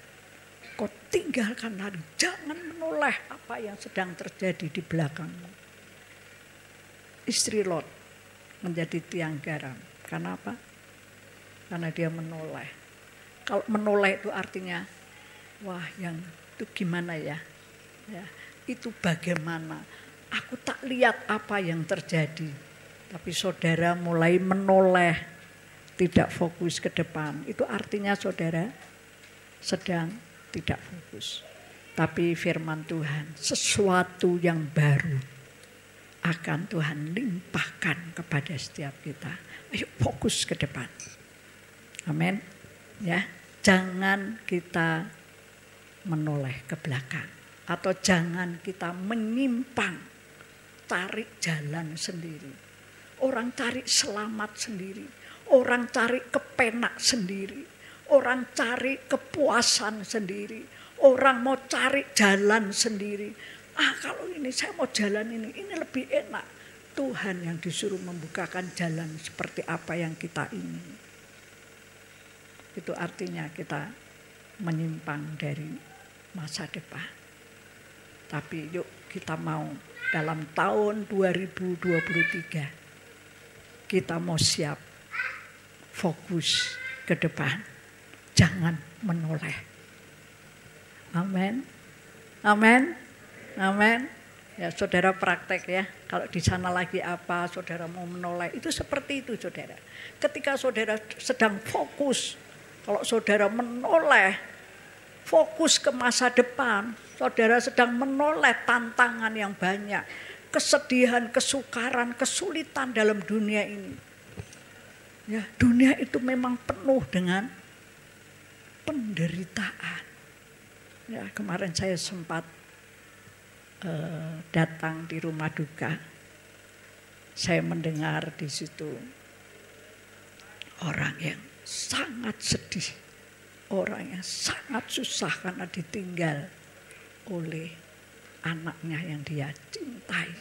Kau tinggalkan lari. Jangan menoleh apa yang sedang terjadi di belakangmu. Istri Lot menjadi tiang garam. Karena apa? Karena dia menoleh. Kalau menoleh itu artinya, wah yang itu gimana ya? Ya. Itu bagaimana? Aku tak lihat apa yang terjadi. Tapi saudara mulai menoleh, tidak fokus ke depan. Itu artinya saudara sedang tidak fokus. Tapi firman Tuhan, sesuatu yang baru akan Tuhan limpahkan kepada setiap kita. Ayo fokus ke depan. Amin. Ya, jangan kita menoleh ke belakang atau jangan kita menyimpang, cari jalan sendiri. Orang cari selamat sendiri, orang cari kepenak sendiri, orang cari kepuasan sendiri, orang mau cari jalan sendiri. Kalau ini saya mau jalan ini lebih enak. Tuhan yang disuruh membukakan jalan seperti apa yang kita ingin. Itu artinya kita menyimpang dari masa depan. Tapi yuk kita mau dalam tahun 2023 kita mau siap fokus ke depan. Jangan menoleh. Amin. Amin. Amin. Ya, saudara praktek ya. Kalau di sana lagi apa, saudara mau menoleh. Itu seperti itu, saudara. Ketika saudara sedang fokus, kalau saudara menoleh, fokus ke masa depan, saudara sedang menoleh tantangan yang banyak, kesedihan, kesukaran, kesulitan dalam dunia ini. Ya, dunia itu memang penuh dengan penderitaan. Ya, kemarin saya sempat datang di rumah duka. Saya mendengar di situ orang yang sangat sedih, orang yang sangat susah karena ditinggal oleh anaknya yang dia cintai.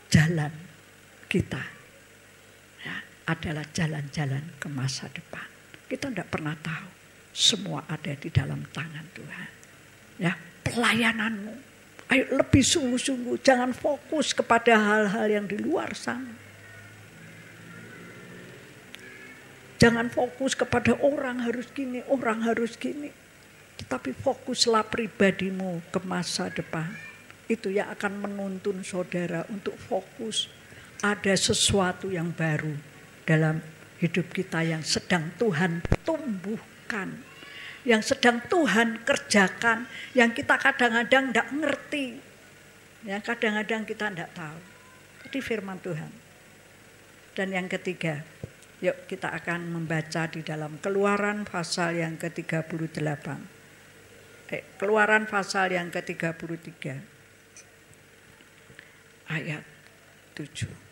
Jalan kita ya, adalah jalan-jalan ke masa depan. Kita tidak pernah tahu, semua ada di dalam tangan Tuhan. Ya, pelayananmu, ayo lebih sungguh-sungguh, jangan fokus kepada hal-hal yang di luar sana. Jangan fokus kepada orang harus gini, orang harus gini. Tetapi fokuslah pribadimu ke masa depan. Itu yang akan menuntun saudara untuk fokus. Ada sesuatu yang baru dalam hidup kita yang sedang Tuhan tumbuhkan. Yang sedang Tuhan kerjakan. Yang kita kadang-kadang tidak ngerti. Yang kadang-kadang kita tidak tahu. Jadi firman Tuhan. Dan yang ketiga, yuk kita akan membaca di dalam Keluaran pasal yang ke-38. Keluaran pasal yang ke-33. Ayat 7.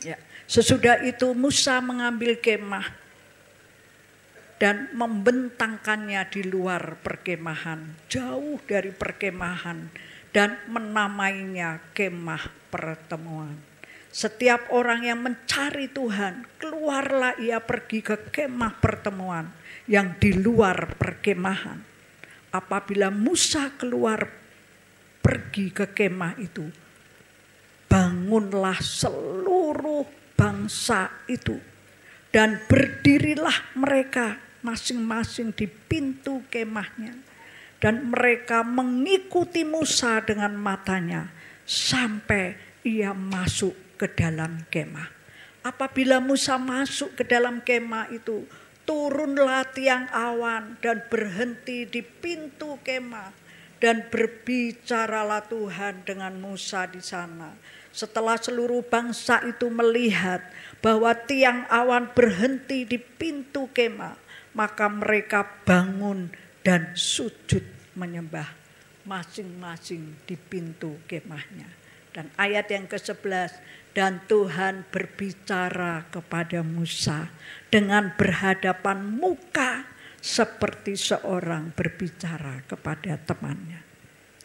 Ya. Sesudah itu Musa mengambil kemah dan membentangkannya di luar perkemahan, jauh dari perkemahan, dan menamainya kemah pertemuan. Setiap orang yang mencari Tuhan, keluarlah ia pergi ke kemah pertemuan yang di luar perkemahan. Apabila Musa keluar pergi ke kemah itu, bangunlah seluruh bangsa itu dan berdirilah mereka masing-masing di pintu kemahnya. Dan mereka mengikuti Musa dengan matanya sampai ia masuk ke dalam kemah. Apabila Musa masuk ke dalam kemah itu, turunlah tiang awan dan berhenti di pintu kemah. Dan berbicaralah Tuhan dengan Musa di sana. Setelah seluruh bangsa itu melihat bahwa tiang awan berhenti di pintu kemah, maka mereka bangun dan sujud menyembah masing-masing di pintu kemahnya. Dan ayat yang ke-11, dan Tuhan berbicara kepada Musa dengan berhadapan muka seperti seorang berbicara kepada temannya.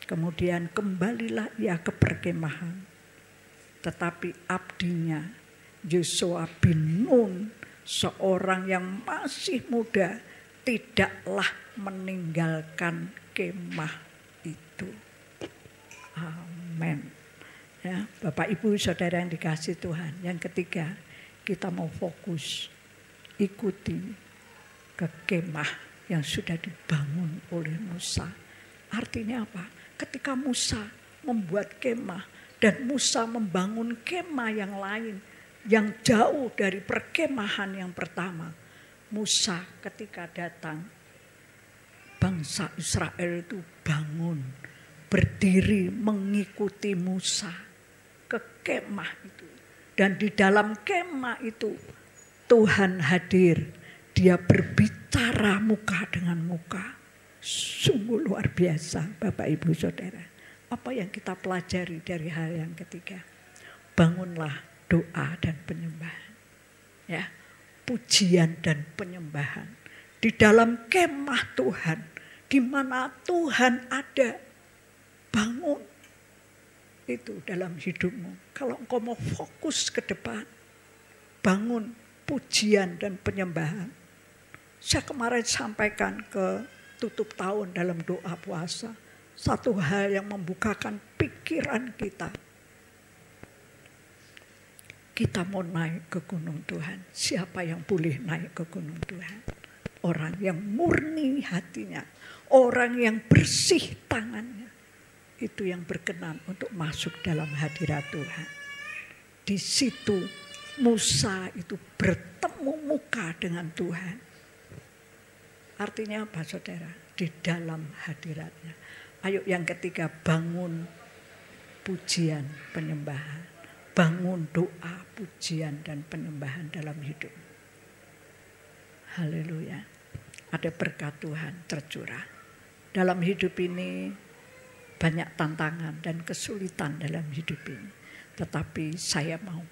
Kemudian kembalilah ia ke perkemahan. Tetapi abdinya Yosua bin Nun, seorang yang masih muda, tidaklah meninggalkan kemah itu. Amin. Ya, Bapak Ibu Saudara yang dikasihi Tuhan. Yang ketiga, kita mau fokus ikuti ke kemah yang sudah dibangun oleh Musa. Artinya apa? Ketika Musa membuat kemah dan Musa membangun kemah yang lain yang jauh dari perkemahan yang pertama, Musa ketika datang, bangsa Israel itu bangun, berdiri mengikuti Musa ke kemah itu. Dan di dalam kemah itu Tuhan hadir, dia berbicara muka dengan muka. Sungguh luar biasa Bapak Ibu Saudara. Apa yang kita pelajari dari hal yang ketiga? Bangunlah doa dan penyembahan. Ya, pujian dan penyembahan. Di dalam kemah Tuhan, di mana Tuhan ada, bangun itu dalam hidupmu. Kalau engkau mau fokus ke depan, bangun pujian dan penyembahan. Saya kemarin sampaikan ke tutup tahun dalam doa puasa. Satu hal yang membukakan pikiran kita. Kita mau naik ke gunung Tuhan. Siapa yang boleh naik ke gunung Tuhan? Orang yang murni hatinya. Orang yang bersih tangannya. Itu yang berkenan untuk masuk dalam hadirat Tuhan. Di situ Musa itu bertemu muka dengan Tuhan. Artinya apa saudara? Di dalam hadiratnya. Ayo yang ketiga, bangun pujian penyembahan. Bangun doa pujian dan penyembahan dalam hidup. Haleluya. Ada berkat Tuhan tercurah. Dalam hidup ini banyak tantangan dan kesulitan dalam hidup ini. Tetapi saya mau,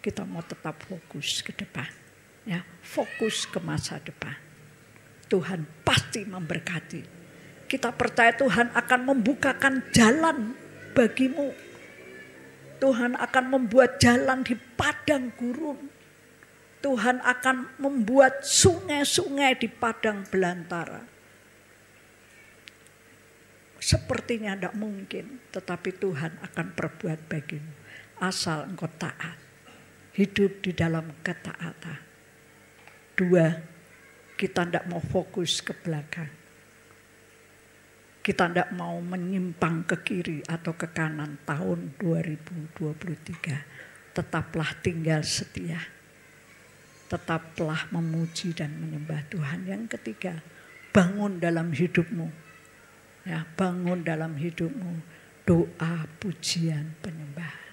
kita mau tetap fokus ke depan. Ya, fokus ke masa depan. Tuhan pasti memberkati. Kita percaya Tuhan akan membukakan jalan bagimu. Tuhan akan membuat jalan di padang gurun. Tuhan akan membuat sungai-sungai di padang belantara. Sepertinya tidak mungkin, tetapi Tuhan akan perbuat bagimu. Asal engkau taat. Hidup di dalam ketaatan. 2, kita tidak mau fokus ke belakang. Kita tidak mau menyimpang ke kiri atau ke kanan tahun 2023. Tetaplah tinggal setia. Tetaplah memuji dan menyembah Tuhan. Yang ketiga, bangun dalam hidupmu. Ya, bangun dalam hidupmu. Doa, pujian, penyembahan.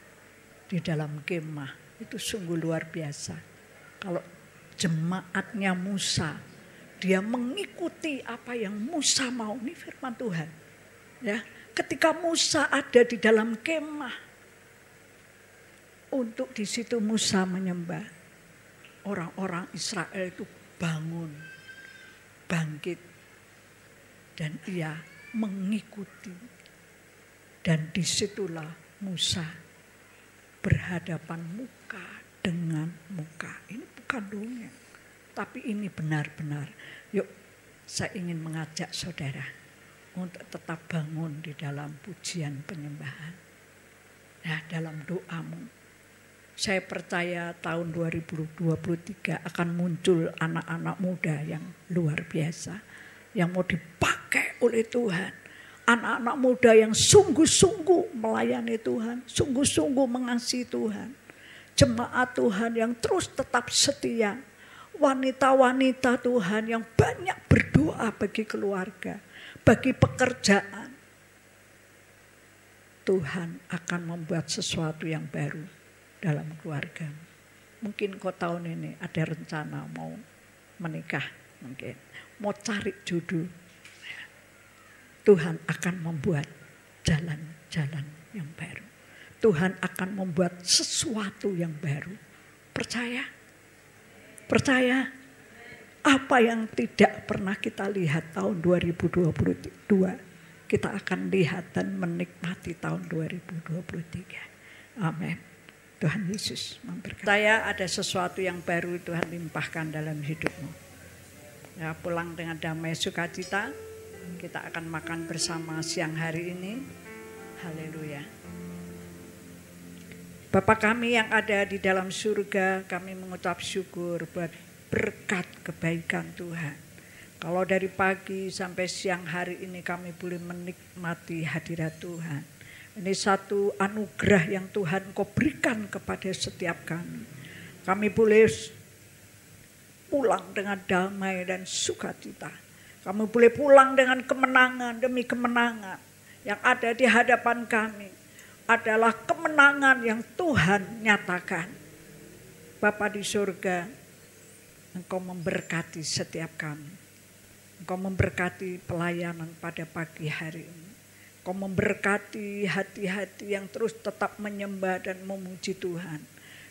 Di dalam kemah itu sungguh luar biasa. Kalau jemaatnya Musa, dia mengikuti apa yang Musa mau. Ini firman Tuhan. Ya, ketika Musa ada di dalam kemah, untuk di situ Musa menyembah. Orang-orang Israel itu bangun, bangkit, dan ia mengikuti. Dan disitulah Musa berhadapan muka dengan muka. Ini bukan dongeng, tapi ini benar-benar. Yuk, saya ingin mengajak saudara untuk tetap bangun di dalam pujian penyembahan. Ya, dalam doamu. Saya percaya tahun 2023 akan muncul anak-anak muda yang luar biasa. Yang mau dipakai oleh Tuhan. Anak-anak muda yang sungguh-sungguh melayani Tuhan. Sungguh-sungguh mengasihi Tuhan. Jemaat Tuhan yang terus tetap setia. Wanita-wanita Tuhan yang banyak berdoa bagi keluarga. Bagi pekerjaan. Tuhan akan membuat sesuatu yang baru dalam keluarga. Mungkin kau tahun ini ada rencana mau menikah, mungkin mau cari jodoh. Tuhan akan membuat jalan-jalan yang baru. Tuhan akan membuat sesuatu yang baru. Percaya? Percaya? Apa yang tidak pernah kita lihat tahun 2022, kita akan lihat dan menikmati tahun 2023. Amin. Tuhan Yesus memberkati. Saya ada sesuatu yang baru Tuhan limpahkan dalam hidupmu. Ya, pulang dengan damai sukacita. Kita akan makan bersama siang hari ini. Haleluya. Bapa kami yang ada di dalam surga, kami mengucap syukur buat berkat kebaikan Tuhan. Kalau dari pagi sampai siang hari ini kami boleh menikmati hadirat Tuhan. Ini satu anugerah yang Tuhan Kau berikan kepada setiap kami. Kami boleh pulang dengan damai dan sukacita. Kami boleh pulang dengan kemenangan demi kemenangan yang ada di hadapan kami. Adalah kemenangan yang Tuhan nyatakan. Bapa di surga, Engkau memberkati setiap kami. Engkau memberkati pelayanan pada pagi hari ini. Engkau memberkati hati-hati yang terus tetap menyembah dan memuji Tuhan.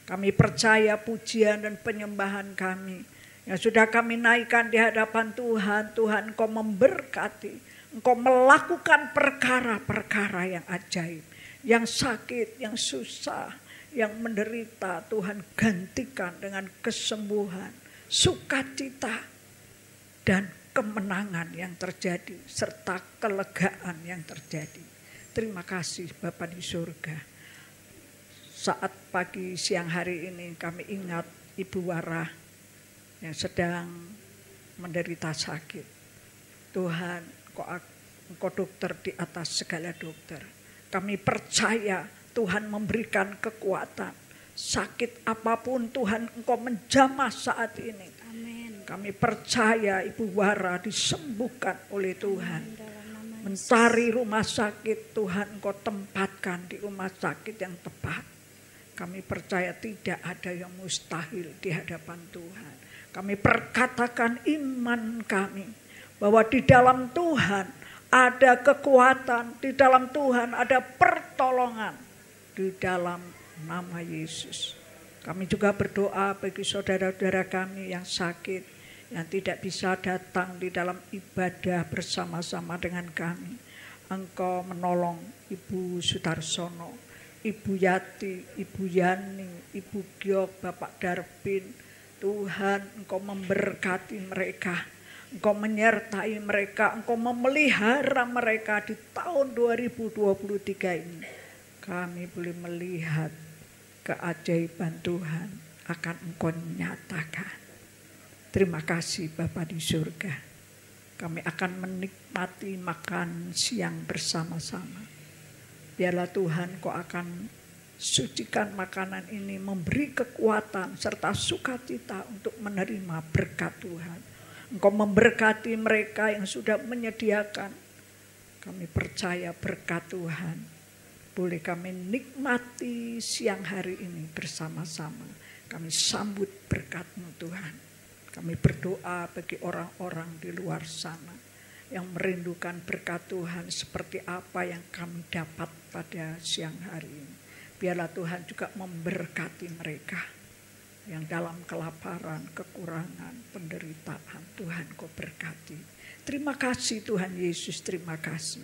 Kami percaya pujian dan penyembahan kami yang sudah kami naikkan di hadapan Tuhan. Tuhan, Engkau memberkati. Engkau melakukan perkara-perkara yang ajaib. Yang sakit, yang susah, yang menderita, Tuhan gantikan dengan kesembuhan, sukacita, dan kemenangan yang terjadi. Serta kelegaan yang terjadi. Terima kasih Bapa di surga. Saat pagi siang hari ini kami ingat Ibu Wara yang sedang menderita sakit. Tuhan, Engkau dokter di atas segala dokter. Kami percaya Tuhan memberikan kekuatan. Sakit apapun Tuhan Engkau menjamah saat ini. Amin. Kami percaya Ibu Wara disembuhkan oleh Tuhan. Mencari rumah sakit Tuhan Engkau tempatkan di rumah sakit yang tepat. Kami percaya tidak ada yang mustahil di hadapan Tuhan. Kami perkatakan iman kami bahwa di dalam Tuhan ada kekuatan, di dalam Tuhan ada pertolongan, di dalam nama Yesus. Kami juga berdoa bagi saudara-saudara kami yang sakit, yang tidak bisa datang di dalam ibadah bersama-sama dengan kami. Engkau menolong Ibu Sutarsono, Ibu Yati, Ibu Yani, Ibu Giok, Bapak Darbin. Tuhan, Engkau memberkati mereka. Engkau menyertai mereka. Engkau memelihara mereka di tahun 2023 ini. Kami boleh melihat keajaiban Tuhan akan Engkau nyatakan. Terima kasih Bapa di surga. Kami akan menikmati makan siang bersama-sama. Biarlah Tuhan Kau akan sucikan makanan ini, memberi kekuatan serta sukacita untuk menerima berkat Tuhan. Engkau memberkati mereka yang sudah menyediakan. Kami percaya berkat Tuhan boleh kami nikmati siang hari ini bersama-sama. Kami sambut berkat-Mu Tuhan. Kami berdoa bagi orang-orang di luar sana yang merindukan berkat Tuhan seperti apa yang kami dapat pada siang hari ini. Biarlah Tuhan juga memberkati mereka yang dalam kelaparan, kekurangan, penderitaan. Tuhan Kau berkati. Terima kasih Tuhan Yesus, terima kasih.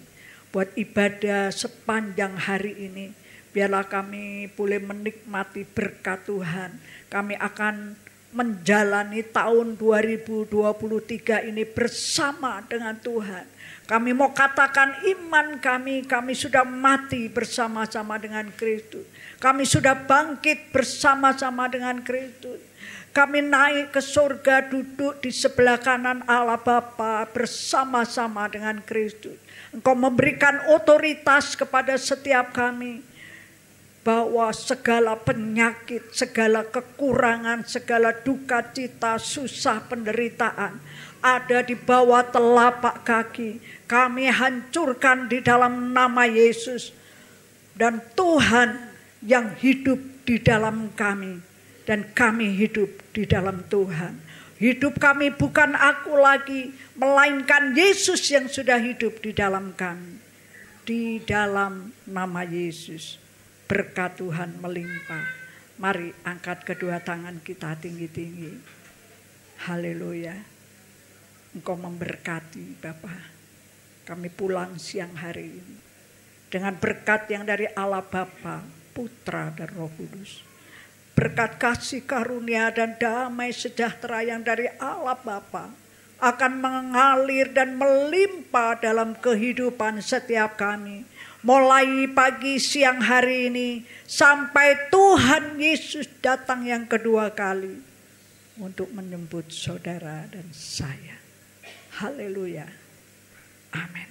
Buat ibadah sepanjang hari ini, biarlah kami boleh menikmati berkat Tuhan. Kami akan menjalani tahun 2023 ini bersama dengan Tuhan. Kami mau katakan iman kami sudah mati bersama-sama dengan Kristus. Kami sudah bangkit bersama-sama dengan Kristus. Kami naik ke surga, duduk di sebelah kanan Allah Bapa bersama-sama dengan Kristus. Engkau memberikan otoritas kepada setiap kami, bahwa segala penyakit, segala kekurangan, segala duka cita, susah, penderitaan ada di bawah telapak kaki. Kami hancurkan di dalam nama Yesus. Dan Tuhan yang hidup di dalam kami, dan kami hidup di dalam Tuhan. Hidup kami bukan aku lagi, melainkan Yesus yang sudah hidup di dalam kami. Di dalam nama Yesus. Berkat Tuhan melimpah. Mari angkat kedua tangan kita tinggi-tinggi. Haleluya. Engkau memberkati Bapa. Kami pulang siang hari ini dengan berkat yang dari Allah Bapa, Putra dan Roh Kudus. Berkat kasih karunia dan damai sejahtera yang dari Allah Bapa akan mengalir dan melimpah dalam kehidupan setiap kami. Mulai pagi siang hari ini sampai Tuhan Yesus datang yang kedua kali untuk menjemput saudara dan saya. Haleluya. Amin.